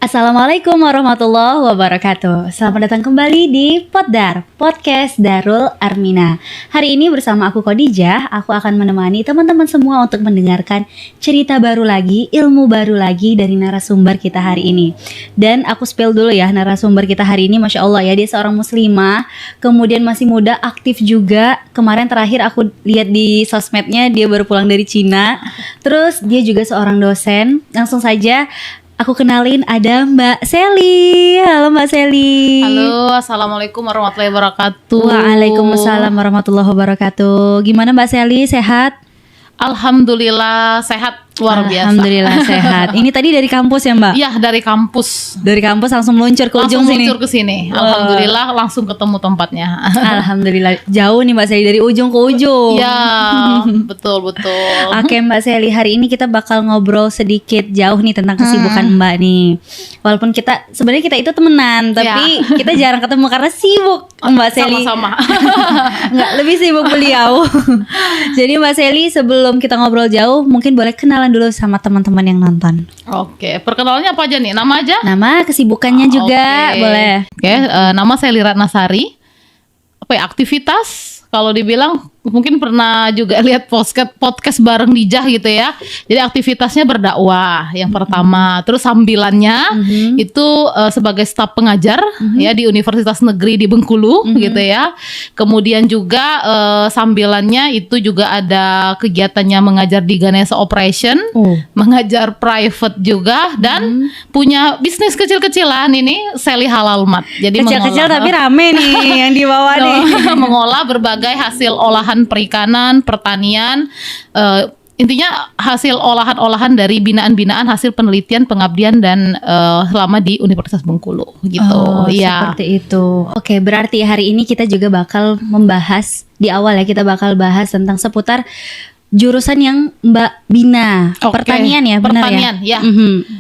Assalamualaikum warahmatullahi wabarakatuh. Selamat datang kembali di Poddar, Podcast Darul Armina. Hari ini bersama aku Khadijah, aku akan menemani teman-teman semua untuk mendengarkan cerita baru lagi, ilmu baru lagi dari narasumber kita hari ini. Dan aku spill dulu ya, narasumber kita hari ini Masya Allah ya, dia seorang muslimah, kemudian masih muda, aktif juga. Kemarin terakhir aku lihat di sosmednya dia baru pulang dari Cina. Terus dia juga seorang dosen. Langsung saja aku kenalin, ada Mbak Sally. Halo Mbak Sally. Halo, Assalamualaikum warahmatullahi wabarakatuh. Waalaikumsalam warahmatullahi wabarakatuh. Gimana Mbak Sally, sehat? Alhamdulillah sehat, luar biasa. Alhamdulillah sehat. Ini tadi dari kampus ya Mbak? Iya, dari kampus. Dari kampus langsung meluncur ke ujung sini? Langsung meluncur ke sini. Alhamdulillah langsung ketemu tempatnya. Alhamdulillah. Jauh nih Mbak Sally, dari ujung ke ujung. Ya, betul. Oke Mbak Sally, hari ini kita bakal ngobrol sedikit jauh nih tentang kesibukan Mbak nih. Walaupun sebenarnya kita itu temenan, tapi kita jarang ketemu karena sibuk Mbak Sally. Sama-sama. Nggak, lebih sibuk beliau. Jadi Mbak Sally, sebelum kita ngobrol jauh, mungkin boleh kenalan dulu sama teman-teman yang nonton. Oke, perkenalannya apa aja nih? Nama aja? Nama, kesibukannya juga boleh. Oke, nama saya Ratnasari. Apa ya, aktivitas? Kalau dibilang mungkin pernah juga lihat podcast bareng Dijah gitu ya. Jadi aktivitasnya berdakwah yang pertama. Terus sambilannya itu sebagai staf pengajar ya di Universitas Negeri di Bengkulu gitu ya. Kemudian juga sambilannya itu juga ada kegiatannya mengajar di Ganesha Operation, mengajar private juga, dan punya bisnis kecil-kecilan ini Sally Halal Mat. Jadi kecil-kecil tapi rame nih yang dibawa nih. Mengolah berbagai hasil olahan perikanan, pertanian, intinya hasil olahan-olahan dari binaan-binaan hasil penelitian, pengabdian dan selama di Universitas Bengkulu gitu. Seperti itu. Oke, berarti hari ini kita juga bakal membahas, di awal ya kita bakal bahas tentang seputar jurusan yang Mbak Bina. Pertanian ya, benar pertanian, ya?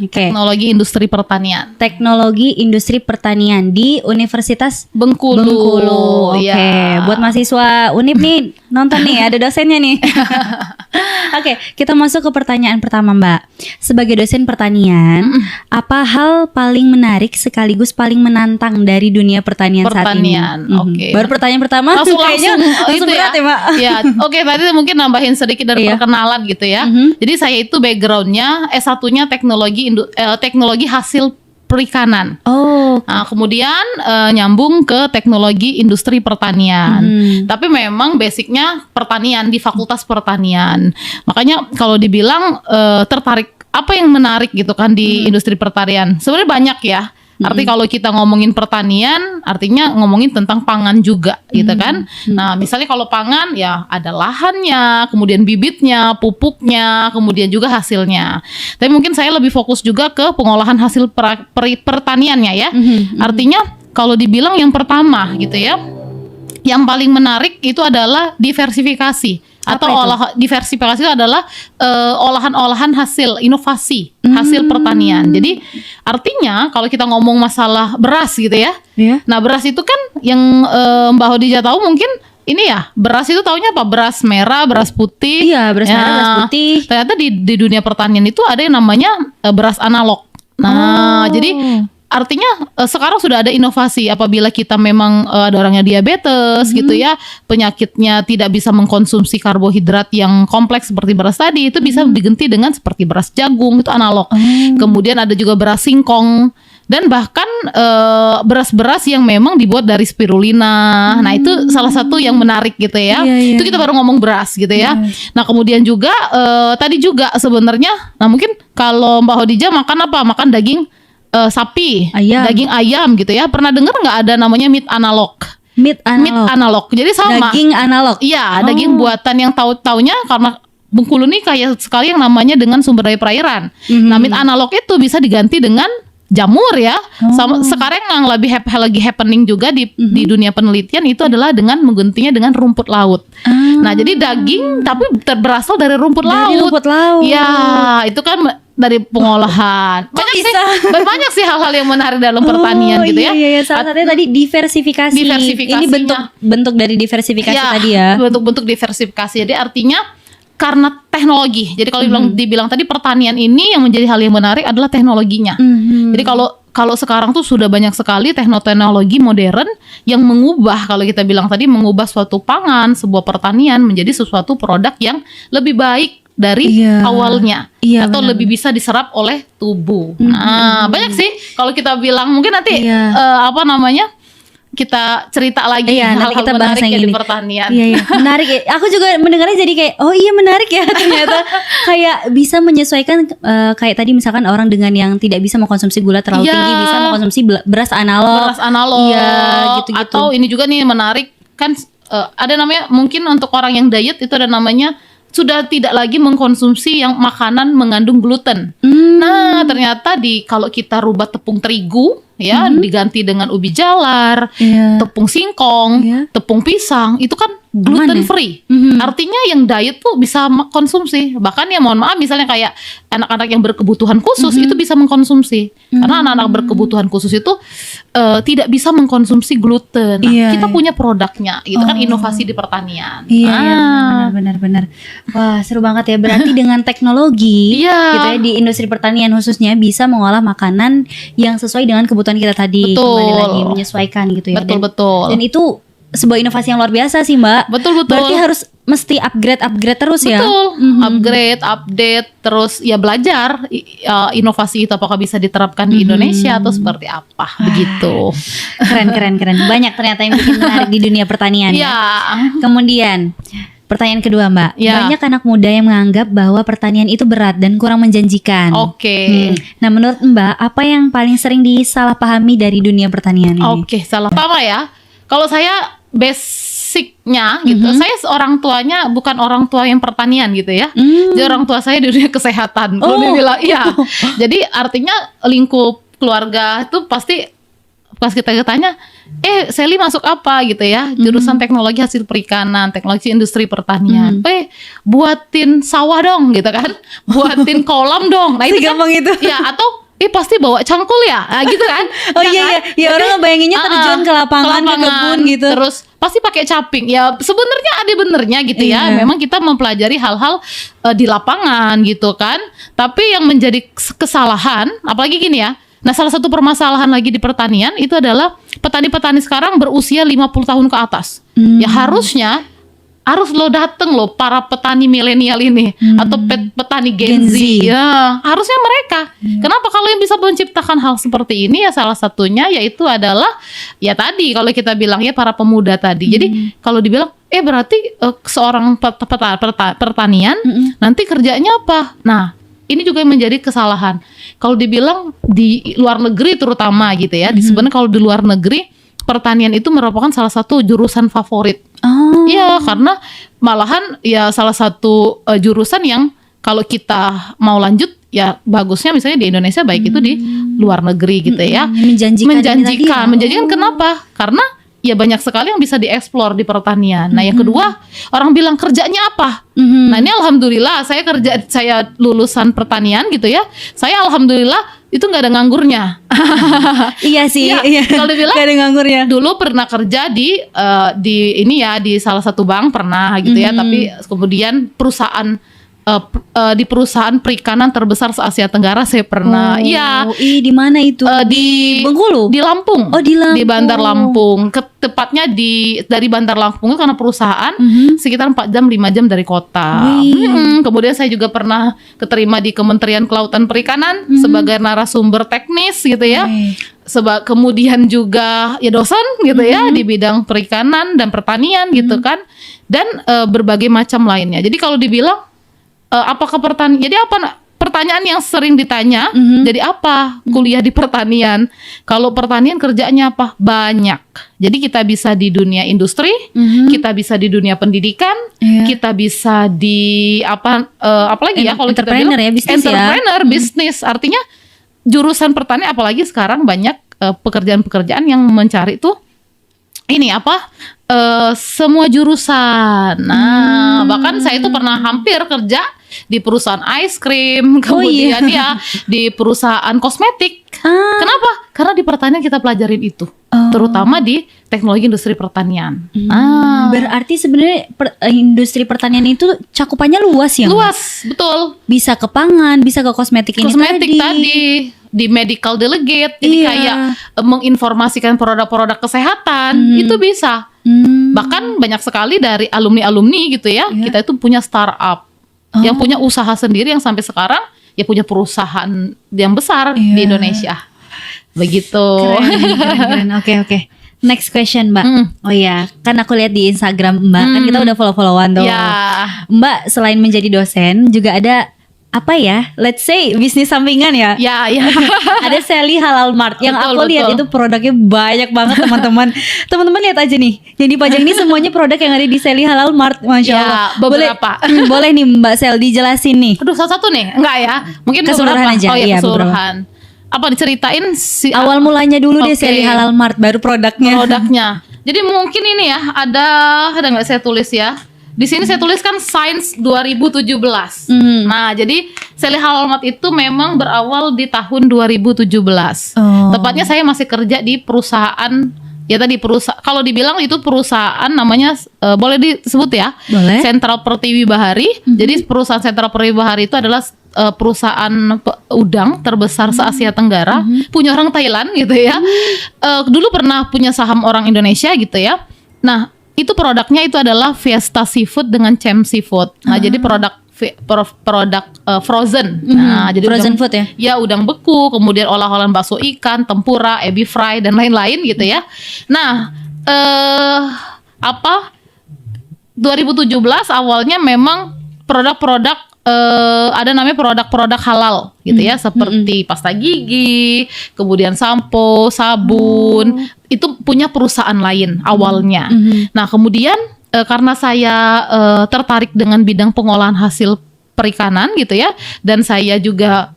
Teknologi Industri Pertanian. Teknologi Industri Pertanian di Universitas Bengkulu. Oke, buat mahasiswa Unip nih nonton nih, ada dosennya nih. Oke, kita masuk ke pertanyaan pertama Mbak. Sebagai dosen pertanian, apa hal paling menarik sekaligus paling menantang dari dunia pertanian saat ini? Oke. Baru pertanyaan pertama langsung itu berat ya Mbak. Ya, oke, tadi mungkin nambahin sedikit dari perkenalan gitu ya. Jadi saya itu backgroundnya S1-nya teknologi hasil perikanan. Nah, kemudian nyambung ke teknologi industri pertanian. Tapi memang basicnya pertanian di Fakultas Pertanian. Makanya kalau dibilang tertarik, apa yang menarik gitu kan di industri pertanian? Sebenarnya banyak ya. Artinya kalau kita ngomongin pertanian, artinya ngomongin tentang pangan juga gitu kan. Nah misalnya kalau pangan ya ada lahannya, kemudian bibitnya, pupuknya, kemudian juga hasilnya. Tapi mungkin saya lebih fokus juga ke pengolahan hasil pertaniannya ya. Artinya kalau dibilang yang pertama gitu ya, yang paling menarik itu adalah diversifikasi. Atau diversifikasi itu adalah olahan-olahan hasil inovasi hasil pertanian. Jadi artinya kalau kita ngomong masalah beras gitu ya, nah beras itu kan yang Mbak Khadijah tahu mungkin ini ya, beras itu taunya apa? Beras merah, beras putih. Iya, beras merah, beras putih. Ternyata di dunia pertanian itu ada yang namanya beras analog. Nah, jadi artinya sekarang sudah ada inovasi apabila kita memang ada orangnya diabetes gitu ya, penyakitnya tidak bisa mengkonsumsi karbohidrat yang kompleks seperti beras tadi, itu bisa diganti dengan seperti beras jagung, itu analog. Kemudian ada juga beras singkong dan bahkan beras-beras yang memang dibuat dari spirulina. Nah, itu salah satu yang menarik gitu ya. Itu kita baru ngomong beras gitu ya. Nah, kemudian juga tadi juga sebenarnya, nah mungkin kalau Mbak Khadijah makan apa? Makan daging sapi, daging ayam gitu ya. Pernah dengar nggak ada namanya meat analog? Meat analog. Jadi sama. Daging analog. Iya, daging buatan yang taunya karena Bengkulu nih kaya sekali yang namanya dengan sumber daya perairan. Nah, meat analog itu bisa diganti dengan jamur ya. Sama sekarang yang lagi happening juga di dunia penelitian itu adalah dengan menggantinya dengan rumput laut. Nah, jadi daging tapi berasal dari rumput laut. Rumput laut. Ya, itu kan dari pengolahan. Banyak sih hal-hal yang menarik dalam pertanian gitu ya. Iya. Salah satunya tadi diversifikasi. Ini bentuk dari diversifikasi tadi ya. Bentuk-bentuk diversifikasi. Jadi artinya karena teknologi. Jadi kalau dibilang tadi pertanian ini yang menjadi hal yang menarik adalah teknologinya. Jadi kalau sekarang tuh sudah banyak sekali teknologi modern yang mengubah, kalau kita bilang tadi, mengubah suatu pangan, sebuah pertanian menjadi sesuatu produk yang lebih baik dari awalnya, atau lebih bisa diserap oleh tubuh. Nah, banyak sih kalau kita bilang, mungkin nanti kita cerita lagi hal-hal kita menarik ya di pertanian. Iya. Menarik ya. Aku juga mendengarnya jadi kayak, oh iya menarik ya ternyata. Kayak bisa menyesuaikan, kayak tadi misalkan orang dengan yang tidak bisa mengkonsumsi gula terlalu tinggi bisa mengkonsumsi beras analog. Iya, gitu-gitu. Atau ini juga nih menarik kan, ada namanya, mungkin untuk orang yang diet itu ada namanya, sudah tidak lagi mengkonsumsi yang makanan mengandung gluten. Nah, ternyata kalau kita rubah tepung terigu ya, diganti dengan ubi jalar, tepung singkong, tepung pisang, itu kan gluten free. Artinya yang diet tuh bisa konsumsi. Bahkan ya mohon maaf, misalnya kayak anak-anak yang berkebutuhan khusus itu bisa mengkonsumsi. Karena anak-anak berkebutuhan khusus itu tidak bisa mengkonsumsi gluten. Nah, kita punya produknya. Itu kan inovasi di pertanian. Iya, benar-benar. Wah, seru banget ya. Berarti dengan teknologi gitu ya, di industri pertanian khususnya bisa mengolah makanan yang sesuai dengan kebutuhan kita tadi. Kembali lagi menyesuaikan gitu ya. Betul. Dan itu sebuah inovasi yang luar biasa sih, Mbak. Betul. Berarti harus mesti upgrade terus ya. Upgrade, update, terus ya belajar inovasi itu apakah bisa diterapkan di Indonesia atau seperti apa begitu. Keren. Banyak ternyata yang bikin menarik di dunia pertanian ya. Kemudian pertanyaan kedua, Mbak. Banyak anak muda yang menganggap bahwa pertanian itu berat dan kurang menjanjikan. Nah, menurut Mbak, apa yang paling sering disalahpahami dari dunia pertanian ini? Salah paham ya. Kalau saya basicnya gitu, saya orang tuanya bukan orang tua yang pertanian gitu ya. Jadi orang tua saya di dunia kesehatan. Kalau dibilang Jadi artinya lingkup keluarga itu pasti pas kita tanya, Sally masuk apa gitu ya, jurusan teknologi hasil perikanan, teknologi industri pertanian. Buatin sawah dong gitu kan, buatin kolam dong. Nah itu gampang kan, itu. Ya atau pasti bawa cangkul ya, gitu kan? Iya, orang ngebayanginnya terjun ke lapangan, ke kebun gitu. Terus pasti pakai caping. Ya sebenarnya ada benernya gitu ya. Memang kita mempelajari hal-hal di lapangan gitu kan. Tapi yang menjadi kesalahan, apalagi gini ya. Nah, salah satu permasalahan lagi di pertanian itu adalah petani-petani sekarang berusia 50 tahun ke atas. Ya harusnya lo dateng lo para petani milenial ini atau petani Gen Z. Ya, harusnya mereka. Kenapa? Kalau yang bisa menciptakan hal seperti ini ya salah satunya yaitu adalah ya tadi kalau kita bilang ya para pemuda tadi. Jadi kalau dibilang berarti seorang pertanian nanti kerjanya apa? Nah, ini juga yang menjadi kesalahan. Kalau dibilang di luar negeri terutama gitu ya, sebenarnya kalau di luar negeri pertanian itu merupakan salah satu jurusan favorit. Iya, karena malahan ya salah satu jurusan yang kalau kita mau lanjut ya bagusnya misalnya di Indonesia baik itu di luar negeri gitu ya. Menjanjikan. Kenapa? Karena ya banyak sekali yang bisa dieksplor di pertanian. Nah, yang kedua, orang bilang kerjanya apa? Nah, ini alhamdulillah saya lulusan pertanian gitu ya. Saya alhamdulillah itu nggak ada nganggurnya. Iya sih. Kalau dibilang nggak ada nganggurnya. Dulu pernah kerja di salah satu bank pernah gitu ya. Tapi kemudian di perusahaan perikanan terbesar se-Asia Tenggara saya pernah. Di mana itu? Di Bengkulu. Di Lampung. Di Lampung. Di Bandar Lampung. Tepatnya dari Bandar Lampung itu karena perusahaan sekitar 4 jam 5 jam dari kota. Kemudian saya juga pernah keterima di Kementerian Kelautan Perikanan sebagai narasumber teknis gitu ya. Kemudian juga ya dosen gitu ya di bidang perikanan dan pertanian gitu kan. Dan berbagai macam lainnya. Jadi kalau dibilang apakah pertanian? Jadi apa pertanyaan yang sering ditanya? Jadi apa kuliah di pertanian? Kalau pertanian kerjanya apa? Banyak. Jadi kita bisa di dunia industri, kita bisa di dunia pendidikan, kita bisa di apalagi ya kalau kita bilang entrepreneur, bisnis. Artinya jurusan pertanian apalagi sekarang banyak pekerjaan-pekerjaan yang mencari tuh semua jurusan. Nah, bahkan saya itu pernah hampir kerja di perusahaan ice cream, kemudian ya di perusahaan kosmetik. Kenapa? Karena di pertanian kita pelajarin itu, terutama di teknologi industri pertanian. Berarti sebenarnya industri pertanian itu cakupannya luas ya? Luas, betul. Bisa ke pangan, bisa ke kosmetik tadi. Di medical delegate, jadi kayak menginformasikan produk-produk kesehatan itu bisa. Bahkan banyak sekali dari alumni-alumni gitu ya, kita itu punya startup yang punya usaha sendiri yang sampai sekarang ya punya perusahaan yang besar di Indonesia. Begitu. Keren. Oke. Next question, Mbak. Oh iya, kan aku lihat di Instagram Mbak, kan kita udah follow-followan tuh. Mbak selain menjadi dosen juga ada apa ya? Let's say bisnis sampingan ya. Ya. Ada Sally Halal Mart yang aku lihat itu produknya banyak banget teman-teman. Teman-teman lihat aja nih. Yang dipajang ini semuanya produk yang ada di Sally Halal Mart, Masya Allah. Beberapa. Boleh nih Mbak Sel dijelasin nih. Aduh, satu-satu nih. Enggak ya? Mungkin keseluruhan aja. Oh ya, keseluruhan. Apa diceritain awal mulanya dulu deh Sally Halal Mart, baru produknya. Jadi mungkin ini ya, ada nggak saya tulis ya? Di sini saya tuliskan Science 2017. Nah, jadi Sally Halal Mart itu memang berawal di tahun 2017. Tepatnya saya masih kerja di perusahaan, ya tadi perusahaan, kalau dibilang itu perusahaan namanya boleh disebut ya? Boleh. Sentral Pertiwi Bahari. Jadi perusahaan Sentral Pertiwi Bahari itu adalah perusahaan udang terbesar se-Asia Tenggara, punya orang Thailand gitu ya. Dulu pernah punya saham orang Indonesia gitu ya. Nah, itu produknya itu adalah Fiesta Seafood dengan Cem Seafood. Nah, jadi produk frozen. Nah, jadi frozen food ya? Ya, udang beku, kemudian olah-olahan bakso ikan, tempura, ebi fry dan lain-lain gitu ya. Nah, 2017 awalnya memang produk-produk ada namanya produk-produk halal gitu ya, seperti pasta gigi, kemudian sampo, sabun, itu punya perusahaan lain awalnya. Nah, kemudian karena saya tertarik dengan bidang pengolahan hasil perikanan gitu ya, dan saya juga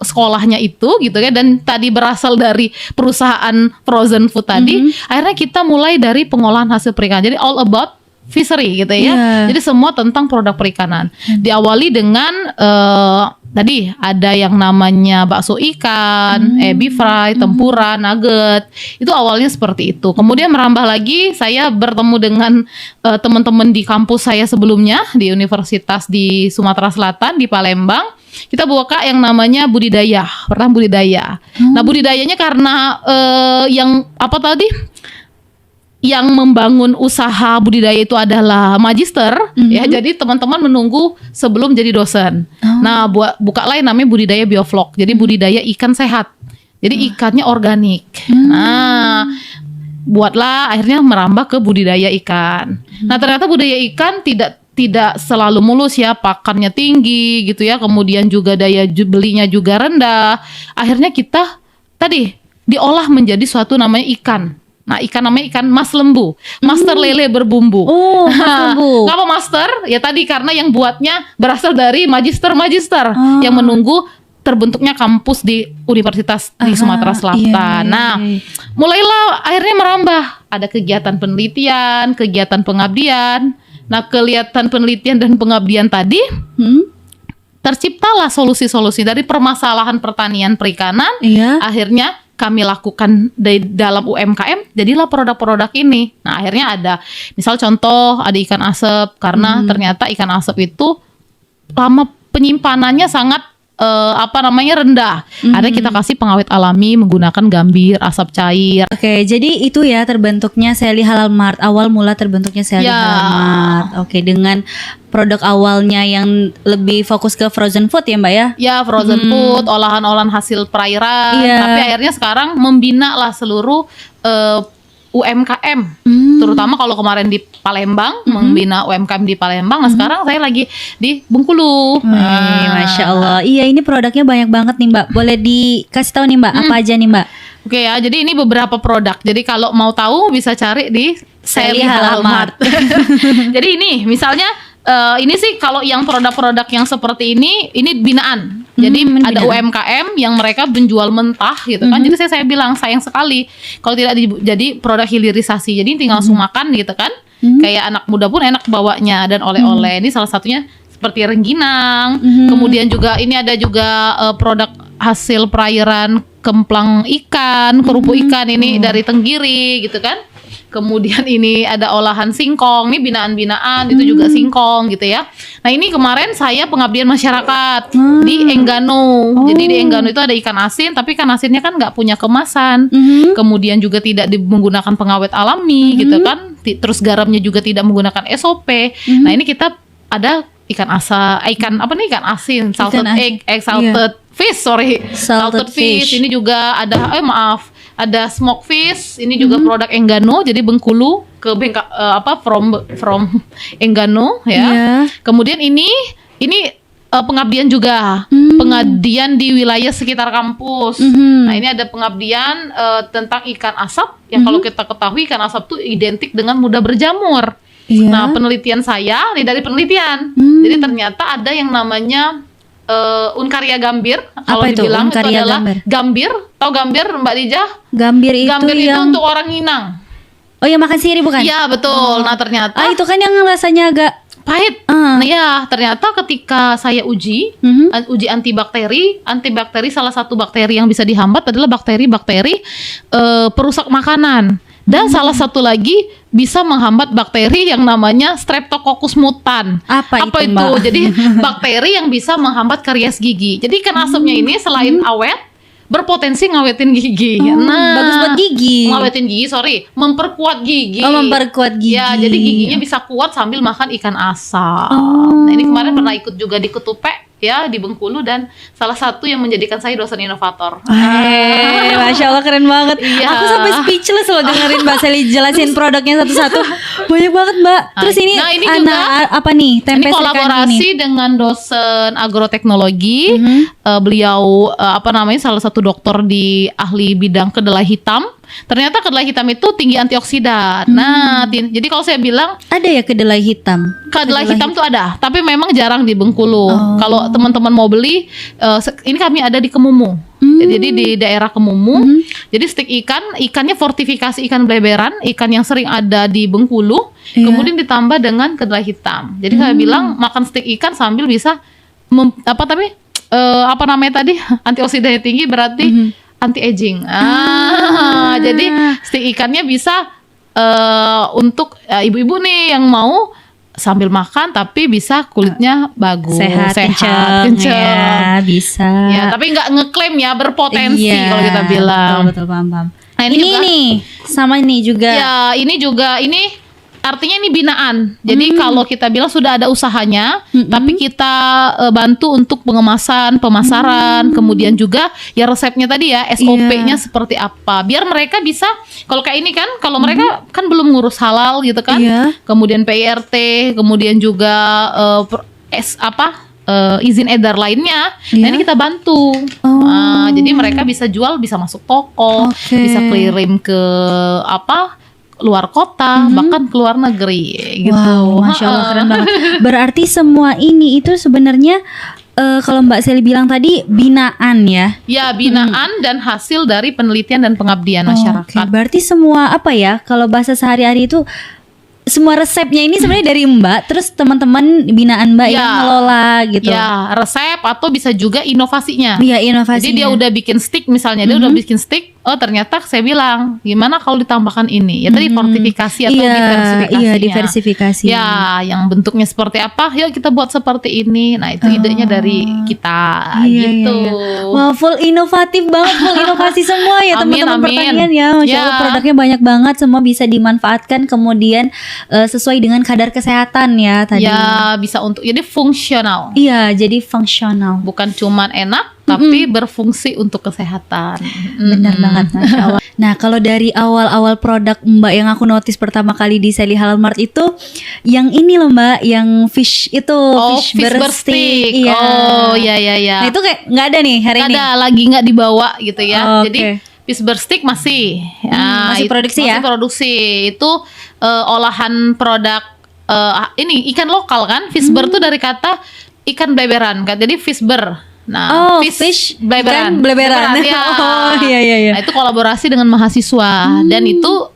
sekolahnya itu gitu ya, dan tadi berasal dari perusahaan frozen food tadi, akhirnya kita mulai dari pengolahan hasil perikanan. Jadi all about fishery gitu ya. Jadi semua tentang produk perikanan. Diawali dengan tadi ada yang namanya bakso ikan, ebi fry, tempura, nugget. Itu awalnya seperti itu. Kemudian merambah lagi, saya bertemu dengan teman-teman di kampus saya sebelumnya di universitas di Sumatera Selatan di Palembang. Kita buka yang namanya budidaya. Pertama budidaya. Nah, budidayanya karena yang apa tadi? Yang membangun usaha budidaya itu adalah magister, ya, jadi teman-teman menunggu sebelum jadi dosen. Nah, bukalah yang namanya budidaya bioflok, jadi budidaya ikan sehat, jadi ikannya organik. Nah, buatlah akhirnya merambah ke budidaya ikan. Nah, ternyata budidaya ikan tidak selalu mulus ya, pakannya tinggi gitu ya, kemudian juga daya belinya juga rendah. Akhirnya kita tadi diolah menjadi suatu namanya ikan. Nah, ikan namanya ikan mas lembu, master lele berbumbu. Mas lembu. Kenapa master? Ya tadi karena yang buatnya berasal dari magister yang menunggu terbentuknya kampus di universitas di Sumatera Selatan. Nah, mulailah akhirnya merambah. Ada kegiatan penelitian, kegiatan pengabdian. Nah, kegiatan penelitian dan pengabdian tadi terciptalah solusi-solusi dari permasalahan pertanian perikanan. Akhirnya kami lakukan dalam UMKM, jadilah produk-produk ini. Nah, akhirnya ada, misal contoh ada ikan asap, karena ternyata ikan asap itu lama penyimpanannya sangat rendah. Ada kita kasih pengawet alami menggunakan gambir, asap cair. Oke, jadi itu ya terbentuknya Sally Halal Mart. Awal mula terbentuknya Sally Halal Mart. Oke, dengan produk awalnya yang lebih fokus ke frozen food ya Mbak ya? Ya, frozen food, olahan-olahan hasil perairan. Tapi akhirnya sekarang membina lah seluruh UMKM, terutama kalau kemarin di Palembang, membina UMKM di Palembang. Nah, sekarang saya lagi di Bengkulu. Masya Allah. Iya, ini produknya banyak banget nih Mbak. Boleh dikasih tahu nih Mbak, apa aja nih Mbak? Oke ya, jadi ini beberapa produk. Jadi kalau mau tahu bisa cari di Sally Halal Mart. Jadi ini misalnya ini sih kalau yang produk-produk yang seperti ini binaan. Jadi ada UMKM yang mereka menjual mentah gitu kan. Jadi saya bilang sayang sekali kalau tidak jadi produk hilirisasi. Jadi tinggal langsung makan gitu kan. Kayak anak muda pun enak bawanya, dan oleh-oleh ini salah satunya seperti rengginang. Kemudian juga ini ada juga produk hasil perairan kemplang ikan, kerupuk ikan ini dari Tenggiri gitu kan. Kemudian ini ada olahan singkong, ini binaan-binaan itu juga singkong gitu ya. Nah ini kemarin saya pengabdian masyarakat di Enggano. Jadi di Enggano itu ada ikan asin, tapi ikan asinnya kan nggak punya kemasan. Kemudian juga tidak menggunakan pengawet alami gitu kan. Terus garamnya juga tidak menggunakan SOP. Nah ini kita ada ikan asin, salted egg, salted fish, salted fish. Ini juga ada, ada smoke fish. Ini juga produk Enggano, jadi Bengkulu ke from Enggano ya. Kemudian ini pengabdian juga, pengabdian di wilayah sekitar kampus. Nah ini ada pengabdian tentang ikan asap yang kalau kita ketahui ikan asap itu identik dengan mudah berjamur. Nah penelitian saya ini dari penelitian, jadi ternyata ada yang namanya Uncaria gambir. Kalau dibilang itu adalah gambir. Tahu gambir Mbak Dijah? Gambir itu untuk orang Minang. Oh ya, makan sirih bukan? Iya betul. Nah ternyata itu kan yang rasanya agak pahit. Nah ya ternyata ketika saya uji antibakteri salah satu bakteri yang bisa dihambat adalah bakteri perusak makanan. Dan salah satu lagi bisa menghambat bakteri yang namanya Streptococcus mutan. Apa itu? Mbak? Jadi bakteri yang bisa menghambat karies gigi. Jadi ikan asapnya ini selain awet, berpotensi ngawetin gigi. Bagus buat gigi. Memperkuat gigi. Memperkuat gigi. Ya, jadi giginya bisa kuat sambil makan ikan asap. Nah, ini kemarin pernah ikut juga di Ketupe ya di Bengkulu dan salah satu yang menjadikan saya dosen inovator. Masya Allah keren banget. Aku sampai speechless loh dengerin Mbak Sally jelasin produknya satu-satu. Banyak banget Mbak. Terus ini juga apa nih? Tempe ini kolaborasi dengan dosen agroteknologi. Beliau salah satu dokter di ahli bidang kedelai hitam. Ternyata kedelai hitam itu tinggi antioksidan. Nah, jadi kalau saya bilang ada ya kedelai hitam. Kedelai hitam tuh ada, tapi memang jarang di Bengkulu. Kalau teman-teman mau beli, ini kami ada di Kemumu. Jadi di daerah Kemumu. Jadi stik ikannya fortifikasi ikan bleberan, ikan yang sering ada di Bengkulu. Kemudian ditambah dengan kedelai hitam. Jadi saya bilang makan stik ikan sambil bisa antioksidannya tinggi berarti anti aging. Jadi stik ikannya bisa untuk ibu-ibu nih yang mau sambil makan tapi bisa kulitnya bagus, sehat, kencang. Ya, bisa. Ya, tapi nggak ngeklaim ya berpotensi kalau kita bilang. Betul, paham. Nah, ini juga, nih sama ini juga. Ya, ini artinya ini binaan. Jadi kalau kita bilang sudah ada usahanya, tapi kita bantu untuk pengemasan, pemasaran, kemudian juga ya resepnya tadi ya, SOP-nya seperti apa. Biar mereka bisa, kalau kayak ini kan, kalau mereka kan belum ngurus halal gitu kan. Kemudian PIRT, kemudian juga izin edar lainnya. Nah ini kita bantu. Jadi mereka bisa jual, bisa masuk toko, bisa kirim ke luar kota, bahkan ke luar negeri gitu. Wow, Masya Allah keren banget. Berarti semua ini itu sebenarnya kalau Mbak Sally bilang tadi binaan ya? Ya, binaan dan hasil dari penelitian dan pengabdian masyarakat. Berarti semua kalau bahasa sehari-hari itu semua resepnya ini sebenarnya dari Mbak, terus teman-teman binaan Mbak yang ngelola gitu. Ya, resep atau bisa juga inovasinya. Iya, inovasinya. Jadi dia udah bikin stick misalnya, dia udah bikin stick. Oh, ternyata saya bilang, gimana kalau ditambahkan ini? Ya tadi fortifikasi atau diversifikasinya. Iya, diversifikasi. Ya, yang bentuknya seperti apa? Yuk kita buat seperti ini. Nah, itu idenya dari kita gitu. Wah, full inovatif banget, full inovasi semua ya teman-teman pertanian ya. Masya Allah produknya banyak banget, semua bisa dimanfaatkan kemudian sesuai dengan kadar kesehatan ya tadi. Ya, bisa untuk jadi fungsional. Iya, jadi fungsional. Bukan cuman enak tapi berfungsi untuk kesehatan. Benar banget, Masya Allah. Nah, kalau dari awal-awal produk Mbak yang aku notice pertama kali di Sally Halal Mart itu yang ini loh Mbak, yang fish itu, fish berstik. Iya. Oh, iya. Nah, itu kayak nggak ada nih hari ini. Ada, lagi nggak dibawa gitu ya. Jadi fish berstik masih masih produksi ya? Masih produksi. Itu olahan produk ini ikan lokal kan. Fishber tuh dari kata ikan bleberan kan. Jadi fishber. Nah, fish bleberan. Ya. Nah, itu kolaborasi dengan mahasiswa dan itu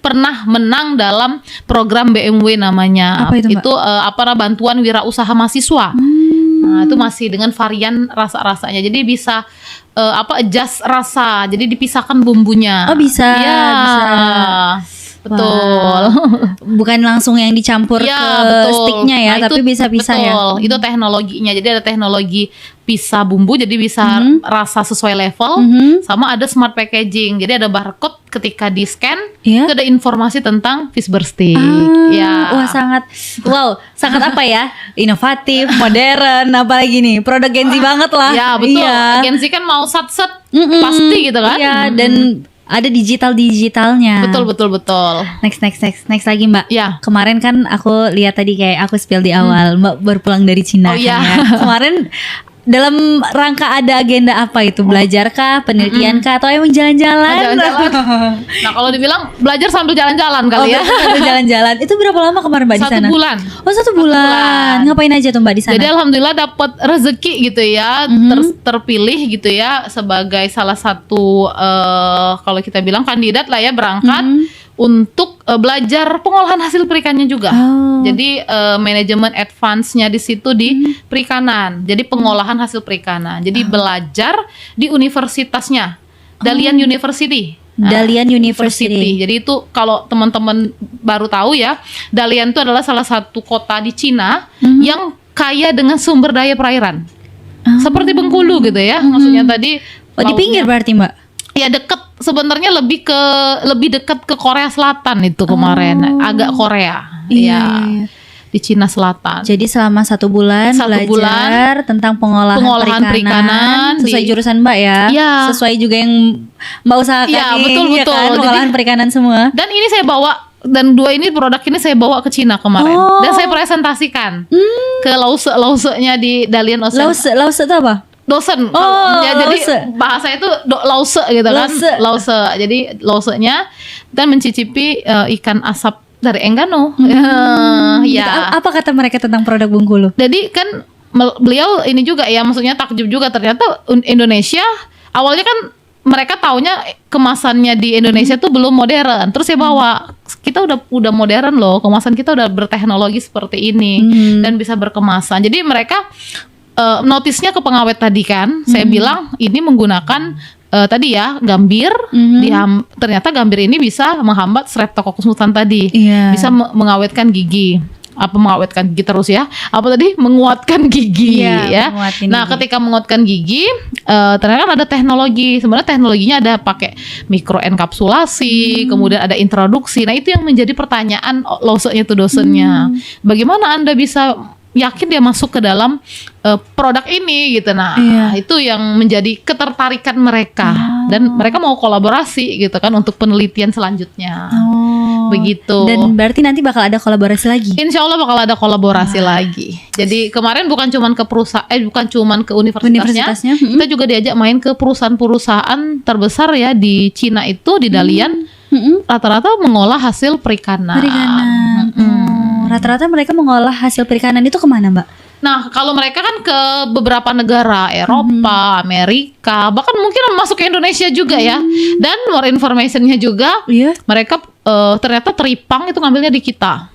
pernah menang dalam program BMW namanya. Apa itu, Mbak? Itu bantuan wirausaha mahasiswa. Nah, itu masih dengan varian rasa-rasanya. Jadi bisa adjust rasa. Jadi dipisahkan bumbunya. Oh, bisa. Iya. Bisa. Betul. Bukan langsung yang dicampur Ya, ke betul. sticknya ya, Nah, tapi itu, bisa-bisa ya. betul. Itu teknologinya. Jadi ada teknologi pisah bumbu, jadi bisa rasa sesuai level. Sama ada smart packaging. Jadi ada barcode ketika di scan, Iya. itu ada informasi tentang fish bursti. Ya. Wah, sangat apa ya? Inovatif, modern, apalagi nih, produk Gen Z banget lah. Ya, betul. Iya. Gen Z kan mau sat-set pasti gitu kan. Iya, dan ada digitalnya. Betul. Next lagi Mbak. Ya. Kemarin kan aku lihat tadi kayak aku spill di awal, Mbak baru pulang dari Cina. Oh, iya. kan ya. Kemarin dalam rangka ada agenda apa itu? Belajar kah, penelitian kah, atau emang jalan-jalan? Nah, kalau dibilang belajar sambil jalan-jalan kali ya. Sambil jalan-jalan. Itu berapa lama kemarin Mbak di sana? 1 bulan. Oh, 1 bulan. Ngapain aja tuh Mbak di sana? Jadi alhamdulillah dapat rezeki gitu ya, terpilih gitu ya sebagai salah satu kalau kita bilang kandidat lah ya berangkat untuk belajar pengolahan hasil perikannya juga. Jadi manajemen advance-nya di situ di perikanan. Jadi pengolahan hasil perikanan. Jadi belajar di universitasnya, Dalian University. Dalian University. Jadi itu kalau teman-teman baru tahu ya, Dalian itu adalah salah satu kota di Cina yang kaya dengan sumber daya perairan. Seperti Bengkulu gitu ya. Maksudnya tadi Di pinggir berarti Mbak? ya deket, sebenarnya lebih dekat ke Korea Selatan itu kemarin, agak Korea. Iya. Di Cina Selatan. Jadi selama 1 bulan belajar tentang pengolahan perikanan sesuai jurusan Mbak ya. Iya. Sesuai juga yang Mbak usahakan. Iya, nih, betul. ya kan? Pengolahan Jadi, perikanan semua. Dan ini saya bawa, dan produk ini saya bawa ke Cina kemarin. Dan saya presentasikan ke lause-nya di Dalian Ocean. Lause itu apa? Dosen. Ya, jadi bahasa itu lause gitu kan. Lause. Jadi lausenya dan mencicipi ikan asap dari Enggano. Ya. Apa kata mereka tentang produk Bengkulu? Jadi kan beliau ini juga ya, maksudnya takjub juga ternyata Indonesia awalnya kan mereka taunya kemasannya di Indonesia tuh belum modern. Terus saya bawa, kita udah modern loh, kemasan kita udah berteknologi seperti ini dan bisa berkemasan. Jadi mereka notisnya ke pengawet tadi kan, saya bilang ini menggunakan tadi ya gambir, ternyata gambir ini bisa menghambat Streptococcus mutans tadi, bisa mengawetkan gigi. Mengawetkan gigi terus ya? Menguatkan gigi ya. Nah, ketika menguatkan gigi, ternyata kan ada teknologi. Sebenarnya teknologinya ada pakai mikroenkapsulasi, kemudian ada introduksi. Nah, itu yang menjadi pertanyaan lousenya itu dosennya. Bagaimana Anda bisa yakin dia masuk ke dalam produk ini gitu. Nah, itu yang menjadi ketertarikan mereka dan mereka mau kolaborasi gitu kan untuk penelitian selanjutnya. Begitu. Dan berarti nanti bakal ada kolaborasi lagi. Insya Allah bakal ada kolaborasi lagi. Jadi kemarin bukan cuman ke bukan cuman ke universitasnya, kita juga diajak main ke perusahaan-perusahaan terbesar ya di Cina itu, di Dalian. Rata-rata mengolah hasil perikanan. Rata-rata mereka mengolah hasil perikanan itu kemana Mbak? Nah, kalau mereka kan ke beberapa negara, Eropa, Amerika, bahkan mungkin masuk ke Indonesia juga ya. Dan more informationnya juga, mereka ternyata teripang itu ngambilnya di kita.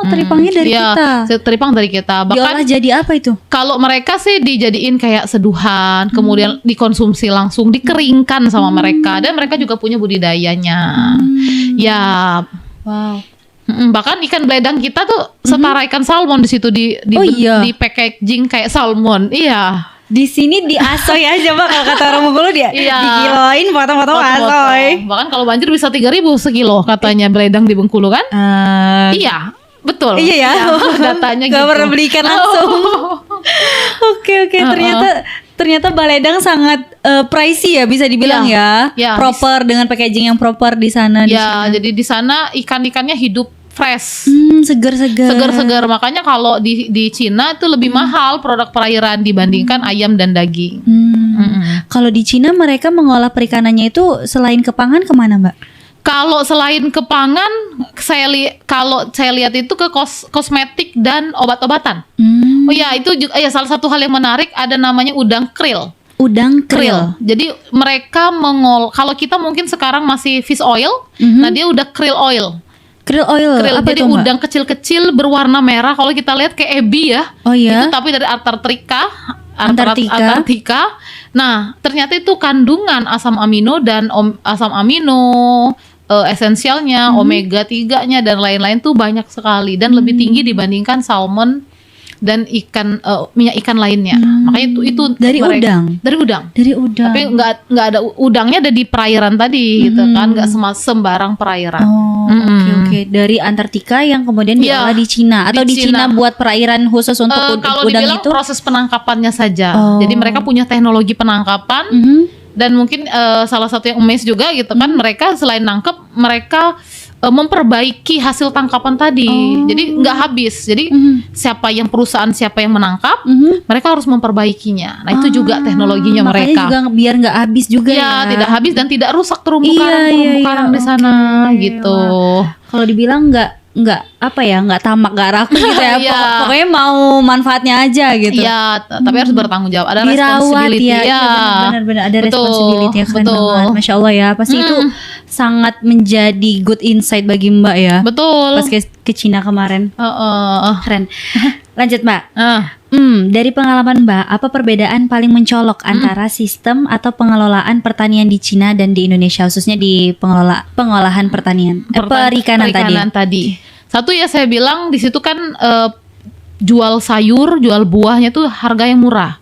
Teripangnya dari kita. Teripang dari kita. Bahkan diolah jadi apa itu? Kalau mereka sih dijadiin kayak seduhan, kemudian dikonsumsi langsung, dikeringkan sama mereka, dan mereka juga punya budidayanya. Ya, wow. Bahkan ikan beledang kita tuh setara ikan salmon di situ di packaging kayak salmon. Iya. Di sini di asoy aja Mbak, kalau kata orang Bengkulu dia dikiloin, potong-potong asoy. Bahkan kalau banjir bisa 3.000 sekilo katanya beledang di Bengkulu kan? Iya, betul. Iya ya. Datanya gitu. Gak pernah beli ikan langsung. Oke, ternyata beledang sangat pricey ya, bisa dibilang ya. Proper dengan packaging yang proper di sana. Jadi di sana ikan-ikannya hidup fresh, segar. Makanya kalau di Cina itu lebih mahal produk perairan dibandingkan ayam dan daging. Kalau di Cina mereka mengolah perikanannya itu selain ke pangan kemana Mbak? Kalau selain ke pangan, kalau saya lihat itu ke kosmetik dan obat-obatan. Oh ya, itu juga ya salah satu hal yang menarik, ada namanya udang krill. Udang krill. Jadi mereka kalau kita mungkin sekarang masih fish oil, nah dia udah krill oil. Krill oil. Apa Jadi itu, Mbak? udang kecil-kecil berwarna merah. Kalau kita lihat kayak ebi ya. Oh iya. Itu tapi dari Antartika. Antartika. Nah, ternyata itu kandungan asam amino dan asam amino esensialnya, omega 3-nya dan lain-lain tuh banyak sekali dan lebih tinggi dibandingkan salmon dan minyak ikan lainnya. Makanya itu dari udang. Dari udang. Tapi nggak ada udangnya, ada di perairan tadi gitu kan, nggak sembarang perairan. Oke. Dari Antartika yang kemudian diolah di Cina atau di Cina buat perairan khusus untuk kalau udang dibilang itu. Proses penangkapannya saja. Jadi mereka punya teknologi penangkapan. Dan mungkin salah satu yang amaze juga gitu kan, mereka selain nangkep, mereka memperbaiki hasil tangkapan tadi. Jadi nggak habis. Jadi siapa yang menangkap, mereka harus memperbaikinya. Nah itu juga teknologinya mereka. Makanya juga biar nggak habis juga ya. Tidak habis dan tidak rusak terumbu karang di sana gitu. Kalau dibilang nggak tamak, nggak rakus gitu ya. Pokoknya mau manfaatnya aja gitu. Iya, tapi harus bertanggung jawab. Ada dirawat responsibility ya. Benar-benar ada responsibility ya. Keren banget. Masya Allah ya. Pasti itu sangat menjadi good insight bagi Mbak ya. Betul. Pas ke Cina kemarin. Keren. Lanjut Mbak. Dari pengalaman Mbak, apa perbedaan paling mencolok antara sistem atau pengelolaan pertanian di Cina dan di Indonesia, khususnya di pengolahan pertanian, perikanan tadi. Satu ya, saya bilang di situ kan jual sayur, jual buahnya tuh harga yang murah.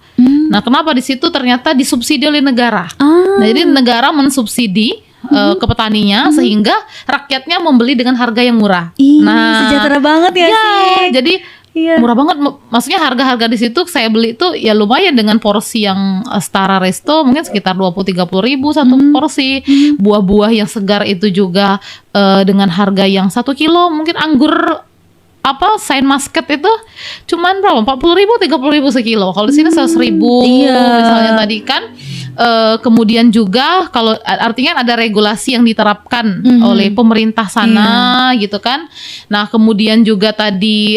Nah, kenapa di situ ternyata disubsidi oleh negara. Nah, jadi negara mensubsidi ke petaninya sehingga rakyatnya membeli dengan harga yang murah. Sejahtera banget ya sih. Jadi murah banget. Maksudnya harga-harga di situ saya beli itu ya lumayan dengan porsi yang setara resto mungkin sekitar 20-30 ribu satu porsi. Buah-buah yang segar itu juga dengan harga yang 1 kilo. Mungkin anggur Sain Muscat itu cuman berapa? 40 ribu, 30 ribu sekilo. Kalau di sini 100 ribu misalnya tadi kan. Kemudian juga kalau artinya ada regulasi yang diterapkan oleh pemerintah sana gitu kan. Nah kemudian juga tadi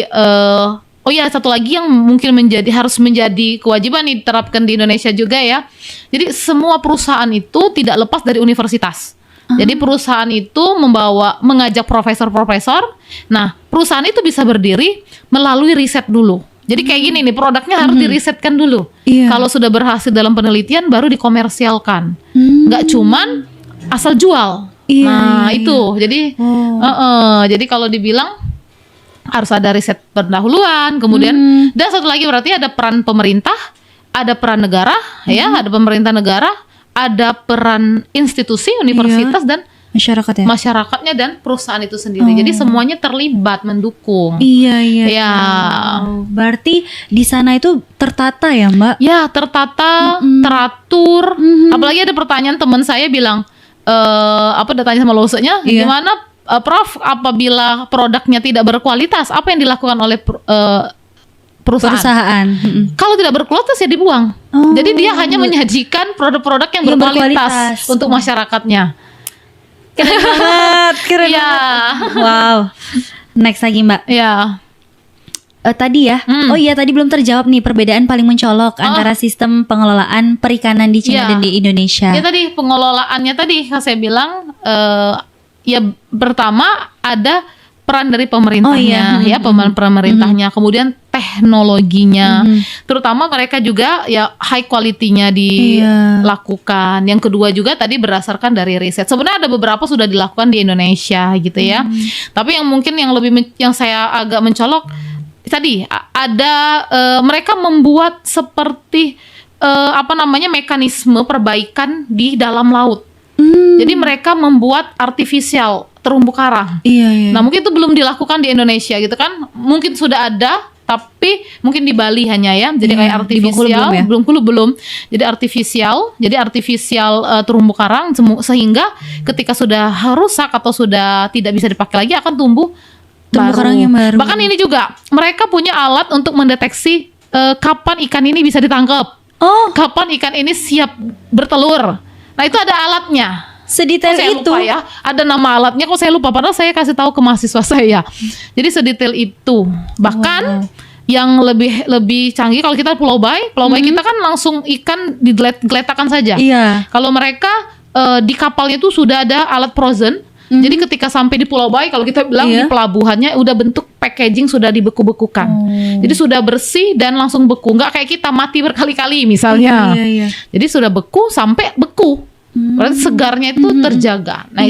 satu lagi yang mungkin harus menjadi kewajiban diterapkan di Indonesia juga ya. Jadi semua perusahaan itu tidak lepas dari universitas. Jadi perusahaan itu mengajak profesor-profesor. Nah perusahaan itu bisa berdiri melalui riset dulu. Jadi kayak gini nih, produknya harus dirisetkan dulu. Kalau sudah berhasil dalam penelitian baru dikomersialkan. Nggak cuman asal jual. Itu. Jadi jadi kalau dibilang harus ada riset pendahuluan, kemudian dan satu lagi berarti ada peran pemerintah, ada peran negara, ada pemerintah negara, ada peran institusi, universitas dan masyarakatnya dan perusahaan itu sendiri. Jadi semuanya terlibat mendukung. Iya. Berarti di sana itu tertata ya Mbak? Ya tertata, teratur. Apalagi ada pertanyaan teman saya bilang, datanya sama losenya, gimana Prof apabila produknya tidak berkualitas, apa yang dilakukan oleh perusahaan. Kalau tidak berkualitas ya dibuang. Jadi dia hanya menyajikan produk-produk yang berkualitas untuk masyarakatnya. Keren banget. Wow. Next lagi Mbak. Tadi ya. Tadi belum terjawab nih perbedaan paling mencolok antara sistem pengelolaan perikanan di Cina dan di Indonesia. Ya tadi pengelolaannya tadi saya bilang pertama ada peran dari pemerintahnya pemerintahnya, kemudian teknologinya, terutama mereka juga ya high quality-nya dilakukan. Yang kedua juga tadi berdasarkan dari riset. Sebenarnya ada beberapa sudah dilakukan di Indonesia gitu ya. Tapi yang mungkin yang saya agak mencolok tadi ada mereka membuat seperti mekanisme perbaikan di dalam laut. Jadi mereka membuat artifisial terumbu karang. Nah mungkin itu belum dilakukan di Indonesia gitu kan. Mungkin sudah ada, tapi mungkin di Bali hanya ya. Jadi kayak artifisial, belum. Jadi artifisial terumbu karang sehingga ketika sudah rusak atau sudah tidak bisa dipakai lagi akan tumbuh terumbu karang yang baru. Bahkan ini juga mereka punya alat untuk mendeteksi kapan ikan ini bisa ditangkap. Kapan ikan ini siap bertelur. Nah itu ada alatnya. Sedetail saya itu. Lupa ya. Ada nama alatnya kok saya lupa. Padahal saya kasih tahu ke mahasiswa saya. Jadi sedetail itu. Bahkan yang lebih canggih. Kalau kita Pulau Bay kita kan langsung ikan digeletakkan saja. Iya. Kalau mereka di kapalnya itu sudah ada alat frozen. Jadi ketika sampai di Pulau Bay, kalau kita bilang di pelabuhannya udah bentuk packaging sudah dibeku-bekukan. Jadi sudah bersih dan langsung beku. Nggak kayak kita mati berkali-kali misalnya. Iya. Jadi sudah beku sampai beku. Berarti segarnya itu terjaga. Nah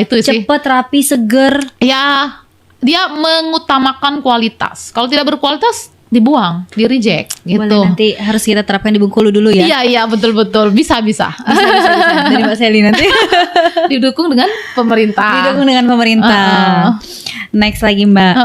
itu sih. Cepet, rapi, seger. Ya, dia mengutamakan kualitas. Kalau tidak berkualitas dibuang, di reject gitu. Boleh, nanti harus kita terapkan di Bengkulu dulu ya. Iya betul. Bisa. Dari Mbak Sally nanti. Didukung dengan pemerintah. Next lagi Mbak.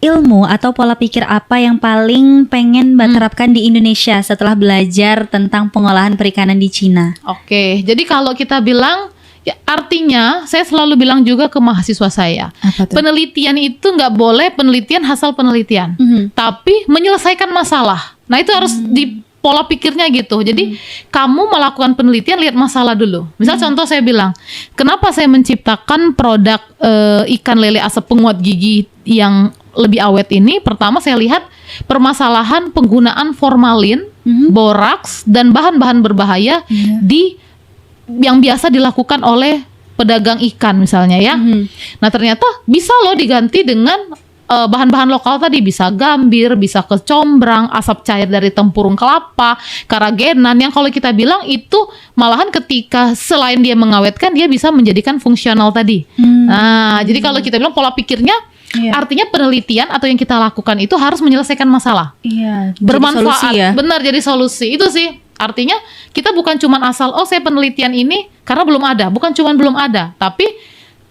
Ilmu atau pola pikir apa yang paling pengen Mbak terapkan di Indonesia setelah belajar tentang pengolahan perikanan di Cina? Oke, jadi kalau kita bilang, ya artinya saya selalu bilang juga ke mahasiswa saya, penelitian itu nggak boleh penelitian asal penelitian, tapi menyelesaikan masalah. Nah itu harus di pola pikirnya gitu. Jadi kamu melakukan penelitian, lihat masalah dulu. Misal contoh saya bilang, kenapa saya menciptakan produk ikan lele asap penguat gigi yang lebih awet ini? Pertama saya lihat permasalahan penggunaan formalin, boraks dan bahan-bahan berbahaya di yang biasa dilakukan oleh pedagang ikan misalnya ya. Nah ternyata bisa loh diganti dengan bahan-bahan lokal tadi, bisa gambir, bisa kecombrang, asap cair dari tempurung kelapa, karagenan, yang kalau kita bilang itu malahan ketika selain dia mengawetkan, dia bisa menjadikan fungsional tadi. Nah jadi kalau kita bilang pola pikirnya, artinya penelitian atau yang kita lakukan itu harus menyelesaikan masalah. Bermanfaat, benar, jadi solusi. Itu sih artinya kita bukan cuma asal saya penelitian ini karena belum ada, bukan cuma belum ada, tapi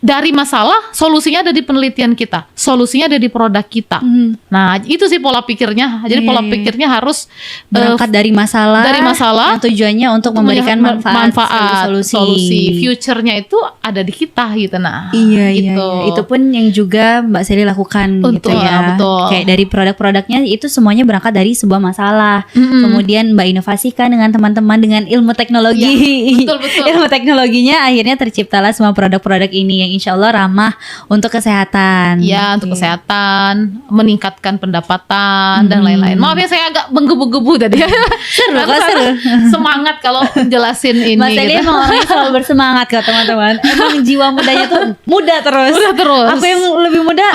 dari masalah solusinya ada di penelitian kita, solusinya ada di produk kita. Nah itu sih pola pikirnya. Jadi pola pikirnya harus berangkat dari masalah yang tujuannya untuk memberikan manfaat, solusi. Future-nya itu ada di kita gitu. Nah gitu. Itu pun yang juga Mbak Sally lakukan gitu ya. Betul. Kayak dari produk-produknya itu semuanya berangkat dari sebuah masalah. Kemudian Mbak inovasikan dengan teman-teman dengan ilmu teknologi. Betul. Ilmu teknologinya akhirnya terciptalah semua produk-produk ini yang insya Allah ramah untuk kesehatan. Ya, untuk kesehatan, meningkatkan pendapatan dan lain-lain. Maaf ya saya agak menggebu-gebu tadi. Seru. Semangat kalau jelasin ini. Mas Eli gitu. emang orangnya selalu bersemangat kok teman-teman. Emang jiwa mudanya tuh muda terus. Aku yang lebih muda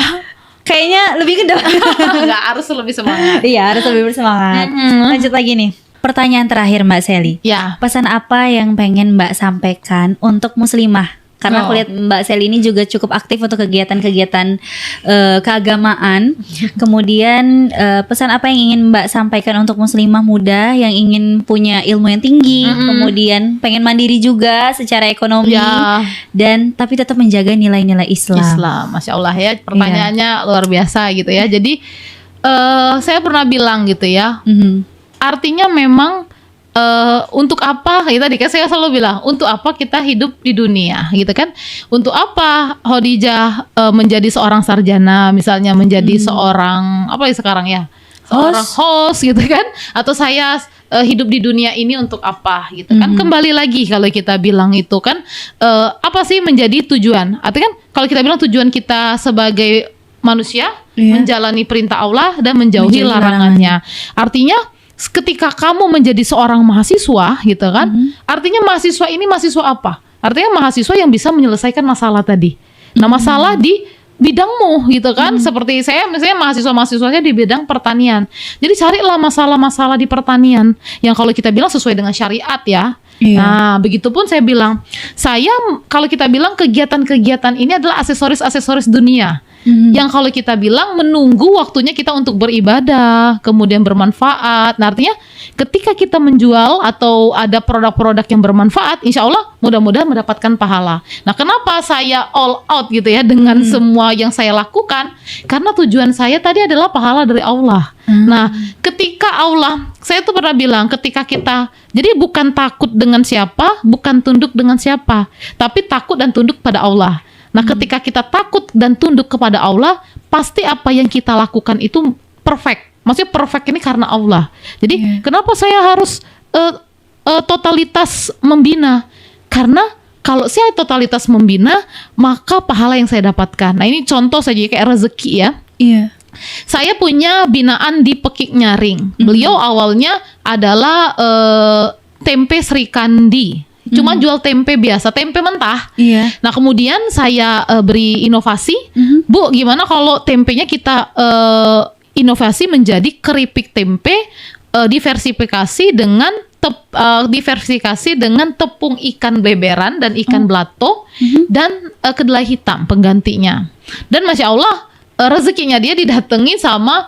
kayaknya lebih gede. Enggak, harus lebih semangat. Iya, harus lebih bersemangat. Lanjut lagi nih. Pertanyaan terakhir Mbak Sally. Ya. Pesan apa yang pengen Mbak sampaikan untuk muslimah? Karena aku lihat Mbak Sally ini juga cukup aktif untuk kegiatan-kegiatan keagamaan. Kemudian pesan apa yang ingin Mbak sampaikan untuk muslimah muda yang ingin punya ilmu yang tinggi, kemudian pengen mandiri juga secara ekonomi, dan tapi tetap menjaga nilai-nilai Islam. Masya Allah ya, pertanyaannya luar biasa gitu ya. Jadi saya pernah bilang gitu ya, artinya memang untuk apa kita tadi kan saya selalu bilang, untuk apa kita hidup di dunia gitu kan, untuk apa Khadijah menjadi seorang sarjana misalnya, menjadi seorang apa ya sekarang ya, seorang host gitu kan, atau saya hidup di dunia ini untuk apa gitu kan. Kembali lagi kalau kita bilang itu kan apa sih menjadi tujuan, artinya kan kalau kita bilang tujuan kita sebagai manusia menjalani perintah Allah dan menjauhi larangannya. Artinya ketika kamu menjadi seorang mahasiswa gitu kan, artinya mahasiswa ini mahasiswa apa? Artinya mahasiswa yang bisa menyelesaikan masalah tadi. Nah masalah di bidangmu gitu kan, seperti saya misalnya mahasiswanya di bidang pertanian. Jadi carilah masalah-masalah di pertanian yang kalau kita bilang sesuai dengan syariat ya. Nah begitupun saya bilang, saya kalau kita bilang kegiatan-kegiatan ini adalah aksesoris-aksesoris dunia. Yang kalau kita bilang menunggu waktunya kita untuk beribadah, kemudian bermanfaat. Nah artinya ketika kita menjual atau ada produk-produk yang bermanfaat, insya Allah mudah-mudahan mendapatkan pahala. Nah kenapa saya all out gitu ya dengan semua yang saya lakukan? Karena tujuan saya tadi adalah pahala dari Allah. Nah ketika Allah, saya tuh pernah bilang, ketika kita jadi bukan takut dengan siapa, bukan tunduk dengan siapa, tapi takut dan tunduk pada Allah. Nah ketika kita takut dan tunduk kepada Allah, pasti apa yang kita lakukan itu perfect. Maksudnya perfect ini karena Allah. Jadi kenapa saya harus totalitas membina? Karena kalau saya totalitas membina, maka pahala yang saya dapatkan. Nah ini contoh saja kayak rezeki ya. Saya punya binaan di Pekik Nyaring. Beliau awalnya adalah tempe Sri Kandi. Cuma jual tempe biasa, tempe mentah. Iya. Nah kemudian saya beri inovasi, Bu, gimana kalau tempenya kita inovasi menjadi keripik tempe diversifikasi dengan tepung ikan beberan dan ikan belato dan kedelai hitam penggantinya. Dan masya Allah rezekinya dia didatangi sama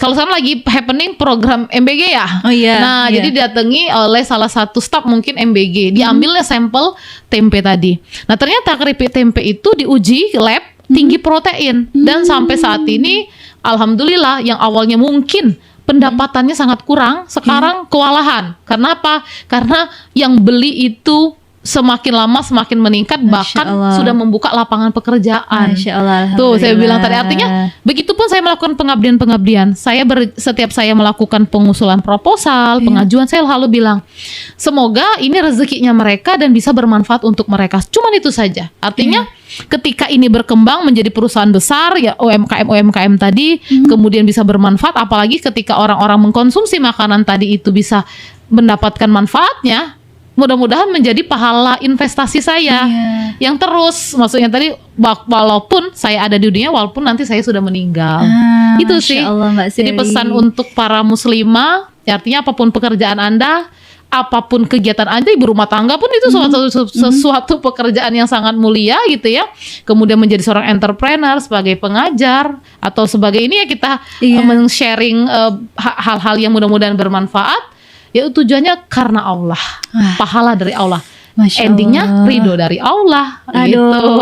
kalau sekarang lagi happening program MBG ya. Oh iya. Nah, jadi didatangi oleh salah satu staf mungkin MBG. Diambilnya sampel tempe tadi. Nah, ternyata keripik tempe itu diuji lab tinggi protein dan sampai saat ini alhamdulillah yang awalnya mungkin pendapatannya sangat kurang, sekarang kewalahan. Karena apa? Karena yang beli itu semakin lama semakin meningkat, bahkan sudah membuka lapangan pekerjaan. Masya Allah, tuh saya bilang tadi, artinya begitupun saya melakukan pengabdian. Setiap saya melakukan pengusulan proposal, pengajuan, saya selalu bilang semoga ini rezekinya mereka dan bisa bermanfaat untuk mereka. Cuman itu saja. Artinya ketika ini berkembang menjadi perusahaan besar ya, UMKM tadi kemudian bisa bermanfaat, apalagi ketika orang-orang mengkonsumsi makanan tadi itu bisa mendapatkan manfaatnya. Mudah-mudahan menjadi pahala investasi saya yang terus, maksudnya tadi walaupun saya ada di dunia, walaupun nanti saya sudah meninggal. Itu sih. Allah, Mbak Sally. Jadi pesan untuk para muslimah, artinya apapun pekerjaan Anda, apapun kegiatan Anda, ibu rumah tangga pun itu sesuatu pekerjaan yang sangat mulia gitu ya. Kemudian menjadi seorang entrepreneur, sebagai pengajar atau sebagai ini ya kita men-sharing hal-hal yang mudah-mudahan bermanfaat. Ya tujuannya karena Allah, pahala dari Allah. Endingnya ridho dari Allah. Aduh, gitu.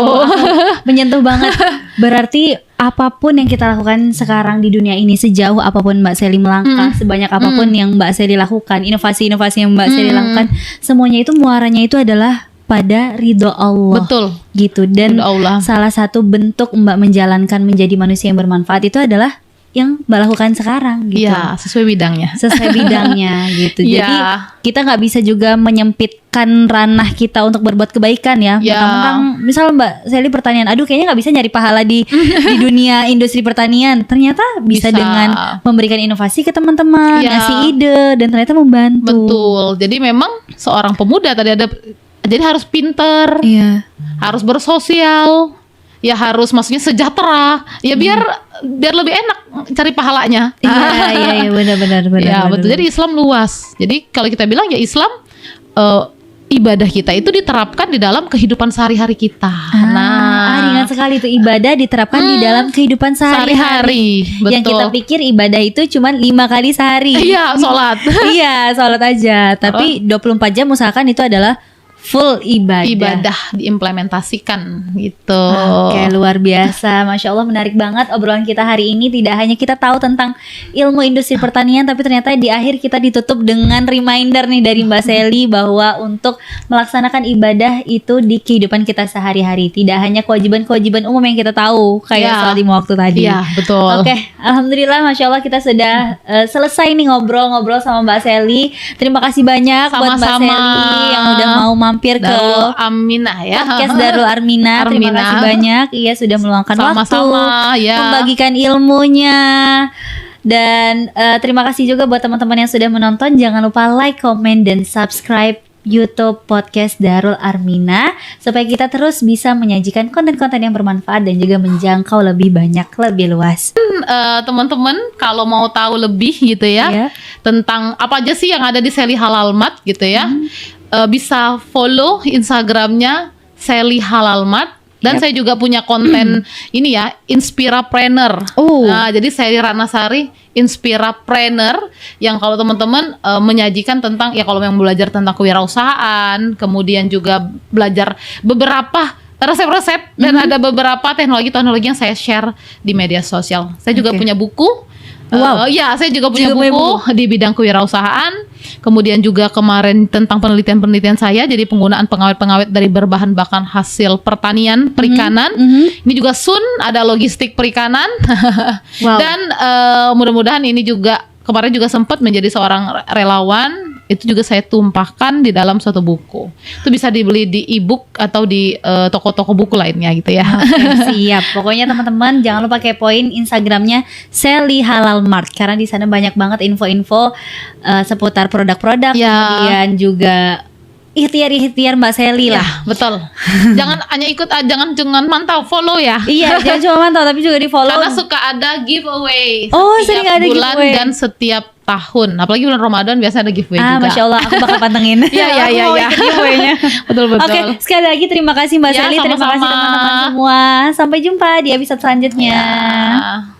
Menyentuh banget. Berarti apapun yang kita lakukan sekarang di dunia ini, sejauh apapun Mbak Sally melangkah, sebanyak apapun yang Mbak Sally lakukan, inovasi-inovasi yang Mbak Sally lakukan, semuanya itu muaranya itu adalah pada ridho Allah. Betul. Gitu. Dan Allah. salah satu bentuk Mbak menjalankan menjadi manusia yang bermanfaat itu adalah yang Mbak lakukan sekarang gitu. Iya, sesuai bidangnya. Sesuai bidangnya gitu. Jadi kita nggak bisa juga menyempitkan ranah kita untuk berbuat kebaikan ya. Mentang-mentang misal Mbak Sally pertanian, aduh kayaknya nggak bisa nyari pahala di dunia industri pertanian. Ternyata bisa dengan memberikan inovasi ke teman-teman, ngasih ide dan ternyata membantu. Betul. Jadi memang seorang pemuda tadi jadi harus pinter, harus bersosial. Ya harus maksudnya sejahtera. Ya biar lebih enak cari pahalanya. Iya benar. Ya betul. Jadi Islam luas. Jadi kalau kita bilang ya Islam ibadah kita itu diterapkan di dalam kehidupan sehari-hari kita. Ringan sekali itu ibadah diterapkan di dalam kehidupan sehari-hari. Betul. Yang kita pikir ibadah itu cuma 5 kali sehari. Iya, sholat. Iya, sholat aja. Tapi 24 jam usahakan itu adalah full ibadah diimplementasikan gitu. Oke, luar biasa. Masya Allah, menarik banget obrolan kita hari ini. Tidak hanya kita tahu tentang ilmu industri pertanian, tapi ternyata di akhir kita ditutup dengan reminder nih dari Mbak Sally bahwa untuk melaksanakan ibadah itu di kehidupan kita sehari-hari, tidak hanya kewajiban-kewajiban umum yang kita tahu kayak sholat 5 waktu tadi. Iya, betul. Oke, alhamdulillah, Masya Allah kita sudah selesai nih ngobrol-ngobrol sama Mbak Sally. Terima kasih banyak buat Mbak Sally yang udah mau mampir ke Darul Arminah ya. Podcast Darul Arminah. Terima kasih banyak. Iya sudah meluangkan waktu membagikan ilmunya. Dan terima kasih juga buat teman-teman yang sudah menonton. Jangan lupa like, comment, dan subscribe YouTube Podcast Darul Arminah supaya kita terus bisa menyajikan konten-konten yang bermanfaat dan juga menjangkau lebih banyak, lebih luas. Teman-teman kalau mau tahu lebih gitu ya tentang apa aja sih yang ada di Sally Halalmat gitu ya, bisa follow Instagramnya Sally Halalmat. Dan saya juga punya konten ini ya, Inspirapreneur. Nah, jadi Sally Ratnasari Inspirapreneur yang kalau teman-teman menyajikan tentang ya kalau yang belajar tentang kewirausahaan, kemudian juga belajar beberapa resep-resep dan ada beberapa teknologi-teknologi yang saya share di media sosial. Saya juga punya buku. Ya, saya juga punya buku di bidang kewirausahaan. Kemudian juga kemarin tentang penelitian-penelitian saya, jadi penggunaan pengawet-pengawet dari berbahan bahan hasil pertanian, perikanan. Ini juga ada logistik perikanan. Dan mudah-mudahan ini juga kemarin juga sempat menjadi seorang relawan itu juga saya tumpahkan di dalam suatu buku. Itu bisa dibeli di e-book atau di toko-toko buku lainnya gitu ya. Oke, siap. Pokoknya teman-teman jangan lupa kepoin Instagramnya Sally Halal Mart karena di sana banyak banget info-info seputar produk-produk, kemudian juga ikhtiar-ikhtiar Mbak Sally lah. Ya, betul. Jangan hanya ikut, jangan mantau, follow ya. Iya, jangan cuma mantau tapi juga di follow. Karena suka ada giveaway sering setiap ada bulan giveaway. dan setiap tahun. Apalagi bulan Ramadan biasa ada giveaway juga. Masya Allah, aku bakal pantengin. Iya. Giveaway-nya. Betul. Oke, sekali lagi terima kasih Mbak Ya, Sally, terima sama-sama. kasih teman-teman semua. Sampai jumpa di episode selanjutnya. Ya.